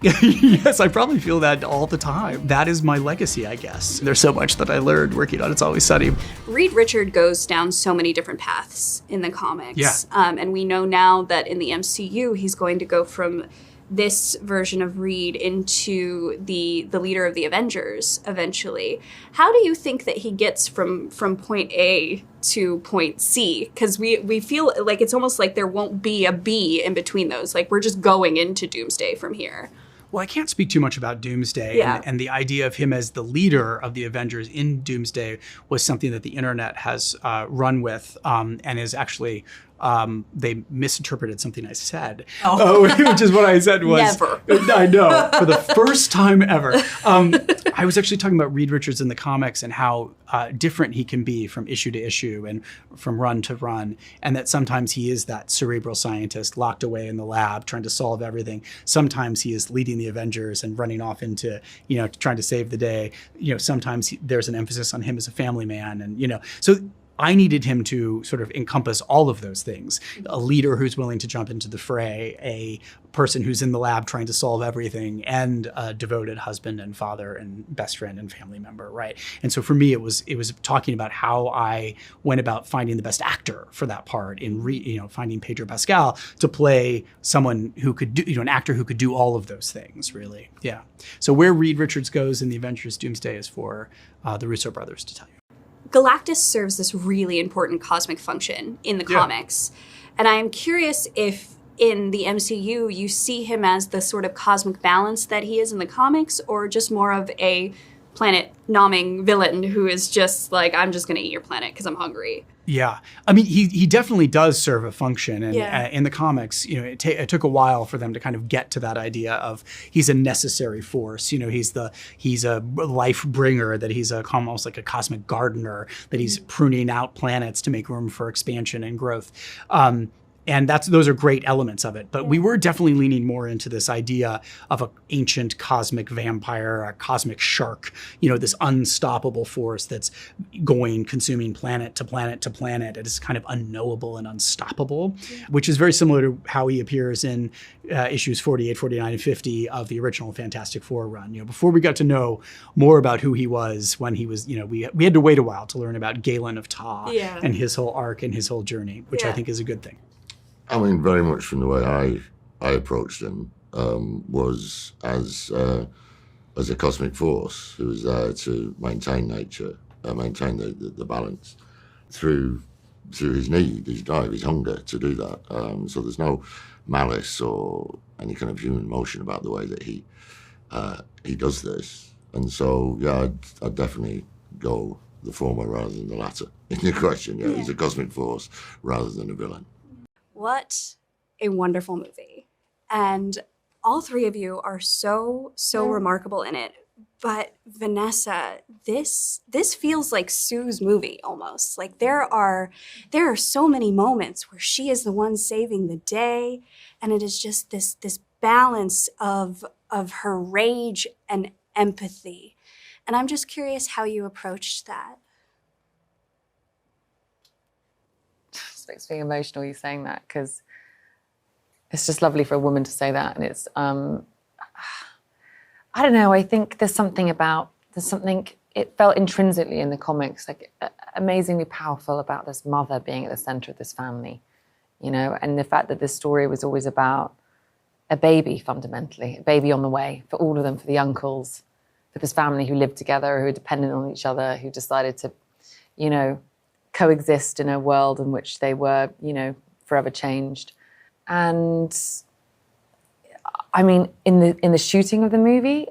Yes, I probably feel that all the time. That is my legacy, I guess. There's so much that I learned working on It's Always Sunny. Reed Richards goes down so many different paths in the comics. Yeah. And we know now that in the MCU, he's going to go from this version of Reed into the leader of the Avengers eventually. How do you think that he gets from point A to point C? Because we feel like it's almost like there won't be a B in between those. Like, we're just going into Doomsday from here. Well, I can't speak too much about Doomsday, and the idea of him as the leader of the Avengers in Doomsday was something that the internet has run with and is actually, they misinterpreted something I said, which is what I said was... Never. I know, for the first time ever. I was actually talking about Reed Richards in the comics and how different he can be from issue to issue and from run to run, and that sometimes he is that cerebral scientist locked away in the lab trying to solve everything. Sometimes he is leading the Avengers and running off into, trying to save the day. Sometimes there's an emphasis on him as a family man, and so I needed him to sort of encompass all of those things. A leader who's willing to jump into the fray, a person who's in the lab trying to solve everything, and a devoted husband and father and best friend and family member, right? And so for me, it was talking about how I went about finding the best actor for that part in finding Pedro Pascal to play someone who could do, an actor who could do all of those things, really. Yeah. So where Reed Richards goes in the Avengers Doomsday is for the Russo brothers to tell you. Galactus serves this really important cosmic function in the comics. And I am curious if in the MCU you see him as the sort of cosmic balance that he is in the comics, or just more of a planet-nomming villain who is just like, I'm just going to eat your planet because I'm hungry. Yeah. I mean, he definitely does serve a function. And in the comics, it took a while for them to kind of get to that idea of he's a necessary force. He's a life bringer, that he's almost like a cosmic gardener, that he's pruning out planets to make room for expansion and growth. And those are great elements of it. But we were definitely leaning more into this idea of an ancient cosmic vampire, a cosmic shark, this unstoppable force that's consuming planet to planet to planet. It is kind of unknowable and unstoppable, which is very similar to how he appears in issues 48, 49, and 50 of the original Fantastic Four run. Before we got to know more about who he was when he was, we had to wait a while to learn about Galen of Ta and his whole arc and his whole journey, which I think is a good thing. I mean, very much from the way I approached him was as a cosmic force who was there to maintain nature, maintain the balance through his need, his drive, his hunger to do that. So there's no malice or any kind of human emotion about the way that he does this. And so, I'd definitely go the former rather than the latter in your question. Yeah, he's a cosmic force rather than a villain. What a wonderful movie. And all three of you are so remarkable in it. But Vanessa, this feels like Sue's movie almost. Like there are so many moments where she is the one saving the day, and it is just this balance of her rage and empathy. And I'm just curious how you approached that. It makes me emotional you saying that, because it's just lovely for a woman to say that. And it's, I don't know, I think there's something, it felt intrinsically in the comics, like amazingly powerful about this mother being at the center of this family, and the fact that this story was always about a baby, fundamentally, a baby on the way for all of them, for the uncles, for this family who lived together, who were dependent on each other, who decided to, coexist in a world in which they were, forever changed. And I mean, in the shooting of the movie,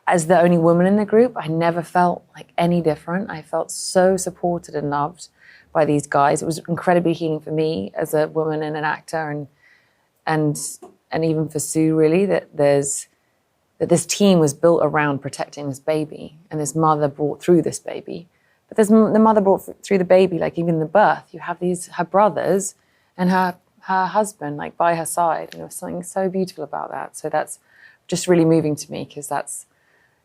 as the only woman in the group, I never felt like any different. I felt so supported and loved by these guys. It was incredibly healing for me as a woman and an actor, and even for Sue, really, that this team was built around protecting this baby, and this mother brought through this baby. But the mother brought through the baby, like even the birth. You have her brothers and her husband, like by her side. And there was something so beautiful about that. So that's just really moving to me, because that's,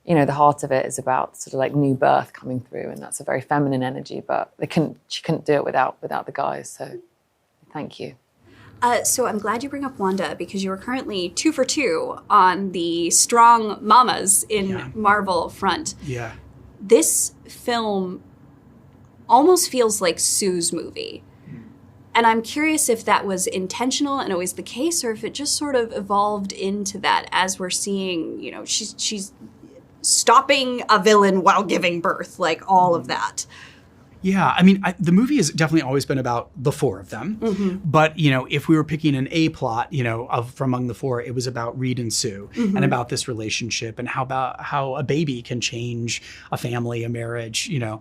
the heart of it is about sort of like new birth coming through, and that's a very feminine energy. But she couldn't do it without the guys. So thank you. So I'm glad you bring up Wanda, because you are currently 2 for 2 on the strong mamas in Marvel front. Yeah. This film almost feels like Sue's movie. And I'm curious if that was intentional and always the case, or if it just sort of evolved into that as we're seeing, you know, she's stopping a villain while giving birth, like all of that. Yeah, I mean, the movie has definitely always been about the four of them. Mm-hmm. But, you know, if we were picking an A plot, you know, from among the four, it was about Reed and Sue and about this relationship and how a baby can change a family, a marriage. You know,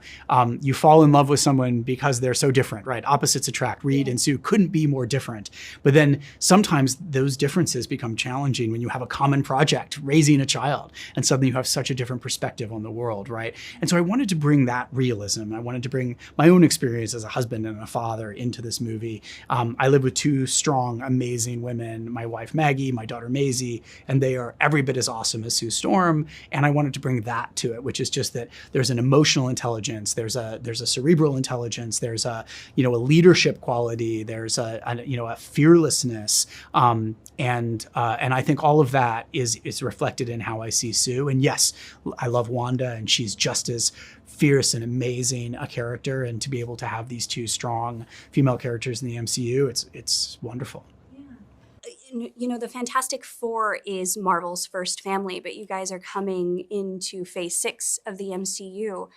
you fall in love with someone because they're so different, right? Opposites attract. Reed and Sue couldn't be more different. But then sometimes those differences become challenging when you have a common project, raising a child, and suddenly you have such a different perspective on the world, right? And so I wanted to bring that realism. I wanted to bring my own experience as a husband and a father into this movie. I live with two strong, amazing women, my wife Maggie, my daughter Maisie, and they are every bit as awesome as Sue Storm. And I wanted to bring that to it, which is just that there's an emotional intelligence, there's a cerebral intelligence, there's a leadership quality, there's a fearlessness, and I think all of that is reflected in how I see Sue. And yes, I love Wanda, and she's just as fierce and amazing a character, and to be able to have these two strong female characters in the MCU, it's wonderful. Yeah. You know, the Fantastic Four is Marvel's first family, but you guys are coming into phase 6 of the MCU.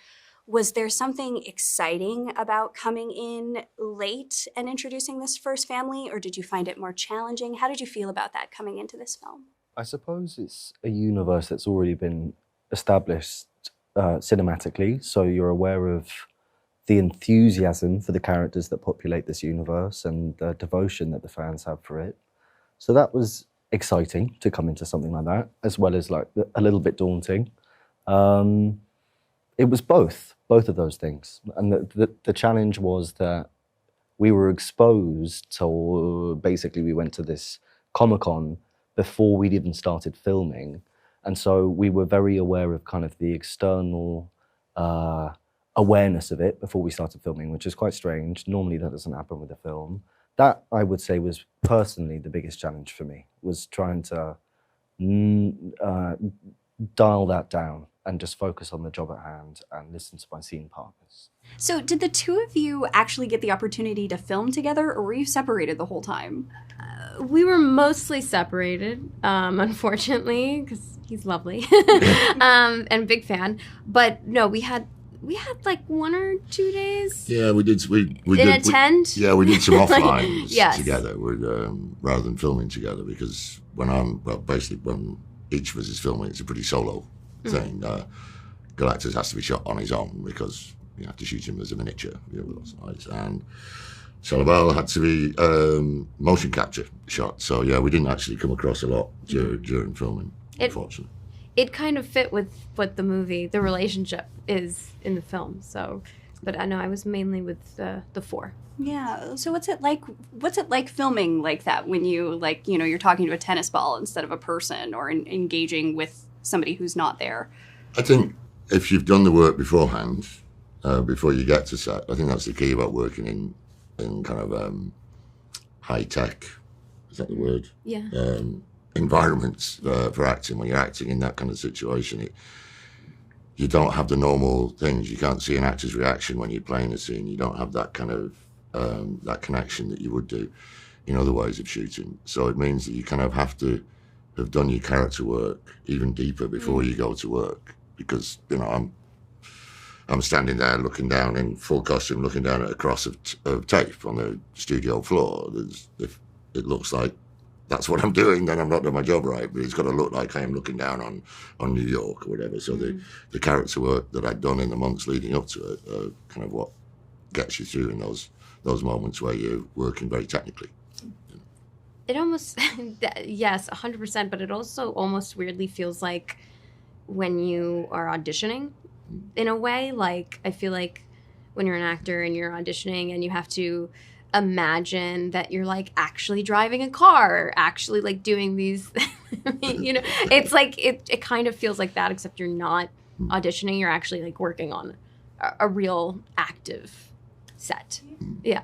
Was there something exciting about coming in late and introducing this first family, or did you find it more challenging? How did you feel about that coming into this film? I suppose it's a universe that's already been established cinematically, so you're aware of the enthusiasm for the characters that populate this universe and the devotion that the fans have for it. So that was exciting to come into something like that, as well as like a little bit daunting. It was both of those things. And the challenge was that we were exposed to, basically we went to this Comic-Con before we'd even started filming. And so we were very aware of kind of the external awareness of it before we started filming, which is quite strange. Normally that doesn't happen with a film. That, I would say, was personally the biggest challenge for me, was trying to dial that down and just focus on the job at hand and listen to my scene partners. So did the two of you actually get the opportunity to film together, or were you separated the whole time? We were mostly separated, unfortunately, because he's lovely and big fan. But no, we had like 1 or 2 days. Yeah, we did. We didn't attend. We did some offlines Yes. together, rather than filming together, because when each of us is filming, it's a pretty solo thing. Galactus has to be shot on his own because you have to shoot him as a miniature, with those eyes. And Shalla-Bal had to be motion capture shot. So yeah, we didn't actually come across a lot during filming, unfortunately. It kind of fit with what the relationship is in the film. So, but I know I was mainly with the four. Yeah. So what's it like filming like that when you you're talking to a tennis ball instead of a person, or engaging with somebody who's not there? I think if you've done the work beforehand, before you get to set, I think that's the key about working in kind of high tech, is that the word? Yeah. Environments for acting. When you're acting in that kind of situation, you don't have the normal things. You can't see an actor's reaction when you're playing a scene. You don't have that kind of that connection that you would do in other ways of shooting. So it means that you kind of have to have done your character work even deeper before you go to work, because I'm standing there looking down in full costume, looking down at a cross of tape on the studio floor. If it looks like that's what I'm doing, then I'm not doing my job right. But it's got to look like I am looking down on New York or whatever. So the character work that I'd done in the months leading up to it, kind of what gets you through in those moments where you're working very technically. It almost, yes, 100%, but it also almost weirdly feels like when you are auditioning, in a way. Like, I feel like when you're an actor and you're auditioning and you have to imagine that you're like actually driving a car, or actually like doing these, it's like, it kind of feels like that, except you're not auditioning, you're actually like working on a real active set. Yeah.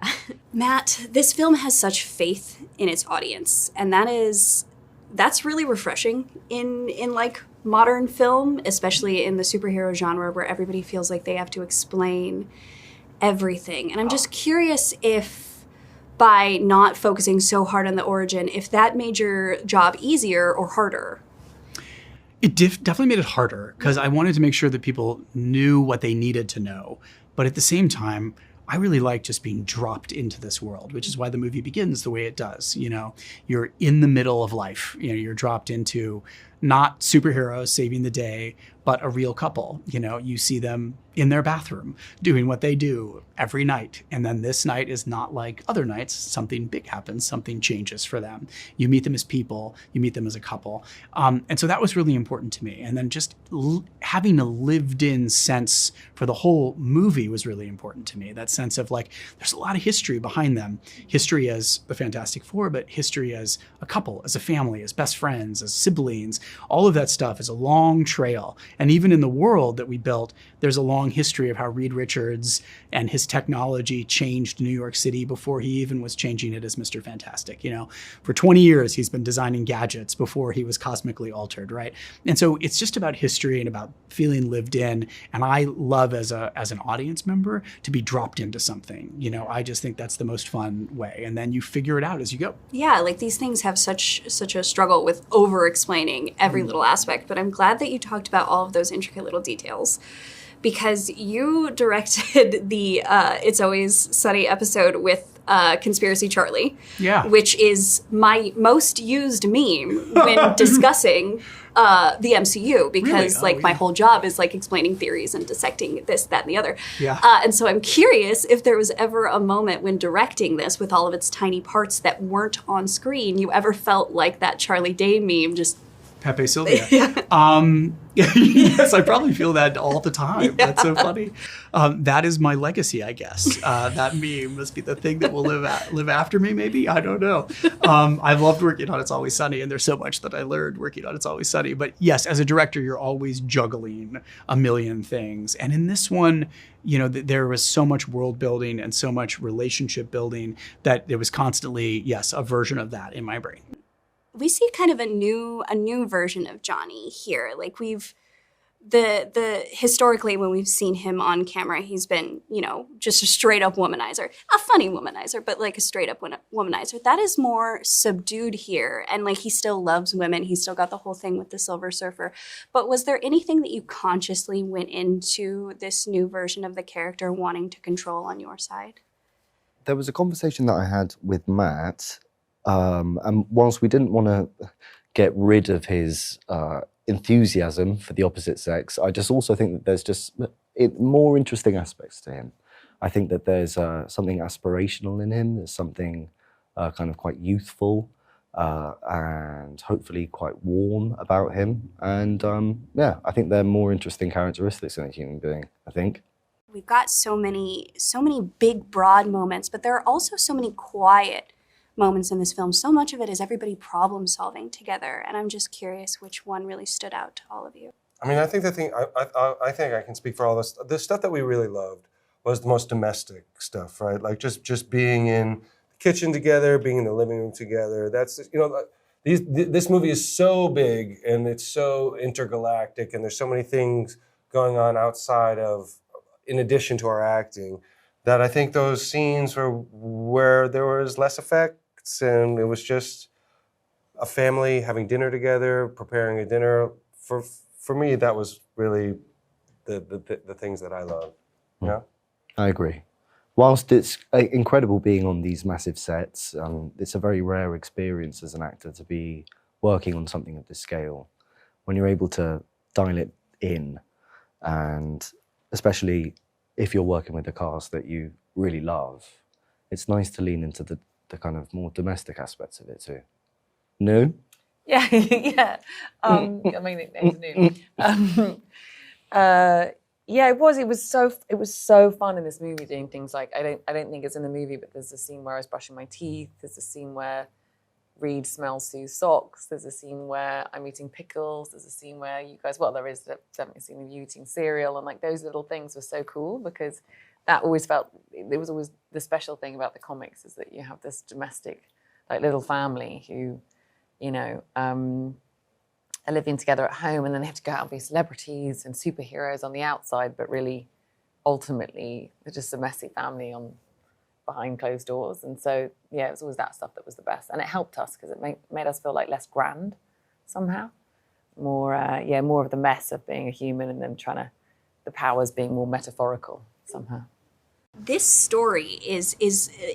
Matt, this film has such faith in its audience, and that's really refreshing in like modern film, especially in the superhero genre where everybody feels like they have to explain everything. And I'm just curious if by not focusing so hard on the origin, if that made your job easier or harder. It definitely made it harder because I wanted to make sure that people knew what they needed to know. But at the same time, I really like just being dropped into this world, which is why the movie begins the way it does. You know, you're in the middle of life. You know, you're dropped into not superheroes saving the day, but a real couple. You know, you see them in their bathroom doing what they do every night. And then this night is not like other nights. Something big happens, something changes for them. You meet them as people, you meet them as a couple. And so that was really important to me. And then just having a lived in sense for the whole movie was really important to me. That sense of like, there's a lot of history behind them. History as the Fantastic Four, but history as a couple, as a family, as best friends, as siblings. All of that stuff is a long trail. And even in the world that we built, there's a long history of how Reed Richards and his technology changed New York City before he even was changing it as Mr. Fantastic. You know, for 20 years, he's been designing gadgets before he was cosmically altered, right? And so it's just about history and about feeling lived in. And I love as an audience member to be dropped into something. You know, I just think that's the most fun way. And then you figure it out as you go. Yeah, like these things have such a struggle with over-explaining every little aspect, but I'm glad that you talked about all of those intricate little details. Because you directed the It's Always Sunny episode with Conspiracy Charlie, which is my most used meme when discussing the MCU, because my whole job is like explaining theories and dissecting this, that, and the other. Yeah. And so I'm curious if there was ever a moment when directing this with all of its tiny parts that weren't on screen, you ever felt like that Charlie Day meme just... Pepe Sylvia. Yes, I probably feel that all the time. Yeah. That's so funny. That is my legacy, I guess. That meme must be the thing that will live after me, maybe? I don't know. I've loved working on It's Always Sunny, and there's so much that I learned working on It's Always Sunny. But yes, as a director, you're always juggling a million things. And in this one, you know, there was so much world building and so much relationship building that there was constantly, yes, a version of that in my brain. We see kind of a new version of Johnny here. Like the historically when we've seen him on camera, he's been, you know, just a straight up womanizer, a funny womanizer, but like a straight up womanizer. That is more subdued here. And like, he still loves women. He's still got the whole thing with the Silver Surfer. But was there anything that you consciously went into this new version of the character wanting to control on your side? There was a conversation that I had with Matt. And whilst we didn't want to get rid of his enthusiasm for the opposite sex, I just also think that there's just more interesting aspects to him. I think that there's something aspirational in him. There's something kind of quite youthful and hopefully quite warm about him. And yeah, I think they're more interesting characteristics in a human being, I think. We've got so many big, broad moments, but there are also so many quiet moments in this film. So much of it is everybody problem solving together, and I'm just curious which one really stood out to all of you. I mean, I think I think I can speak for all of us. The stuff that we really loved was the most domestic stuff, right? Like just being in the kitchen together, being in the living room together. That's, you know, this movie is so big and it's so intergalactic, and there's so many things going on outside of, in addition to our acting, that I think those scenes were where there was less effects, and it was just a family having dinner together, preparing a dinner. For me, that was really the things that I love. Yeah, I agree. Whilst it's incredible being on these massive sets, it's a very rare experience as an actor to be working on something of this scale. When you're able to dial it in, and especially if you're working with a cast that you really love, it's nice to lean into the kind of more domestic aspects of it too. No? Yeah, yeah. I mean, it's new. Yeah, it was. It was so fun in this movie doing things like I don't think it's in the movie, but there's a scene where I was brushing my teeth. There's a scene where Reed smells Sue's socks. There's a scene where I'm eating pickles. There's a scene where you guys, well, there is definitely a scene of you eating cereal, and like those little things were so cool because that always felt, it was always the special thing about the comics, is that you have this domestic, like, little family who, you know, are living together at home, and then they have to go out and be celebrities and superheroes on the outside, but really, ultimately, they're just a messy family behind closed doors. And so, yeah, it was always that stuff that was the best. And it helped us because it made us feel like less grand somehow. More of the mess of being a human, and then the powers being more metaphorical somehow. This story is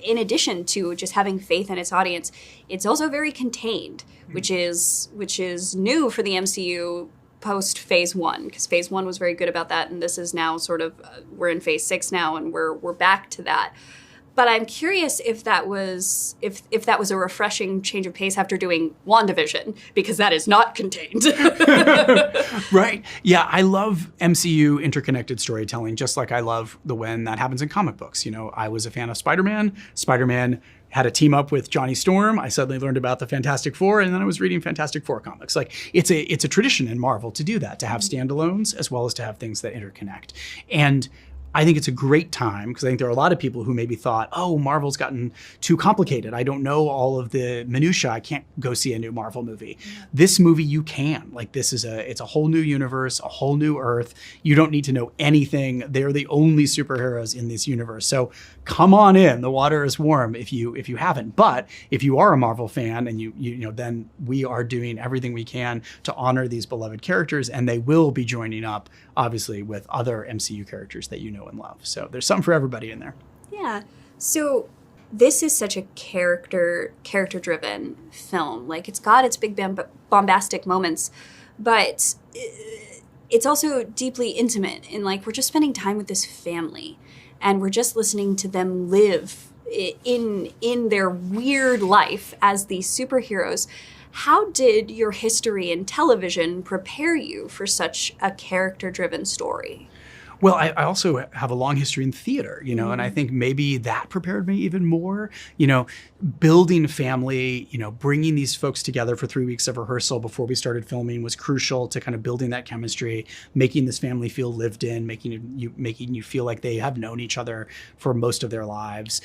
in addition to just having faith in its audience, it's also very contained, which is new for the MCU post Phase 1, because Phase 1 was very good about that, and this is now sort of we're in Phase 6 now, and we're back to that. But I'm curious if that was a refreshing change of pace after doing WandaVision, because that is not contained. Right. Yeah, I love MCU interconnected storytelling, just like I love when that happens in comic books. You know, I was a fan of Spider-Man. Spider-Man had a team up with Johnny Storm. I suddenly learned about the Fantastic Four, and then I was reading Fantastic Four comics. Like, it's a tradition in Marvel to do that, to have standalones as well as to have things that interconnect. And I think it's a great time, because I think there are a lot of people who maybe thought, oh, Marvel's gotten too complicated. I don't know all of the minutia. I can't go see a new Marvel movie. This movie, you can. Like, it's a whole new universe, a whole new Earth. You don't need to know anything. They're the only superheroes in this universe. So come on in. The water is warm if you haven't. But if you are a Marvel fan, and you know, then we are doing everything we can to honor these beloved characters, and they will be joining up, obviously, with other MCU characters that you know and love. So there's something for everybody in there. Yeah. So this is such a character-driven film. Like, it's got its big bombastic moments, but it's also deeply intimate. And, like, we're just spending time with this family, and we're just listening to them live in their weird life as these superheroes. How did your history in television prepare you for such a character-driven story? Well, I also have a long history in theater, you know, and I think maybe that prepared me even more, you know, building family, you know, bringing these folks together for 3 weeks of rehearsal before we started filming was crucial to kind of building that chemistry, making this family feel lived in, making you feel like they have known each other for most of their lives,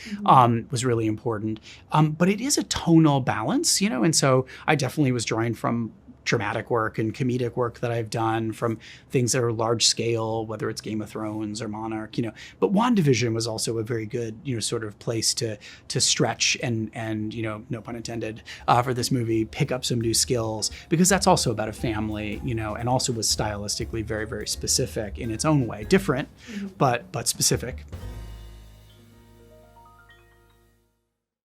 was really important. But it is a tonal balance, you know, and so I definitely was drawing from dramatic work and comedic work that I've done, from things that are large scale, whether it's Game of Thrones or Monarch, you know. But WandaVision was also a very good, you know, sort of place to stretch and you know, no pun intended, for this movie, pick up some new skills, because that's also about a family, you know, and also was stylistically very, very specific in its own way, different, but specific.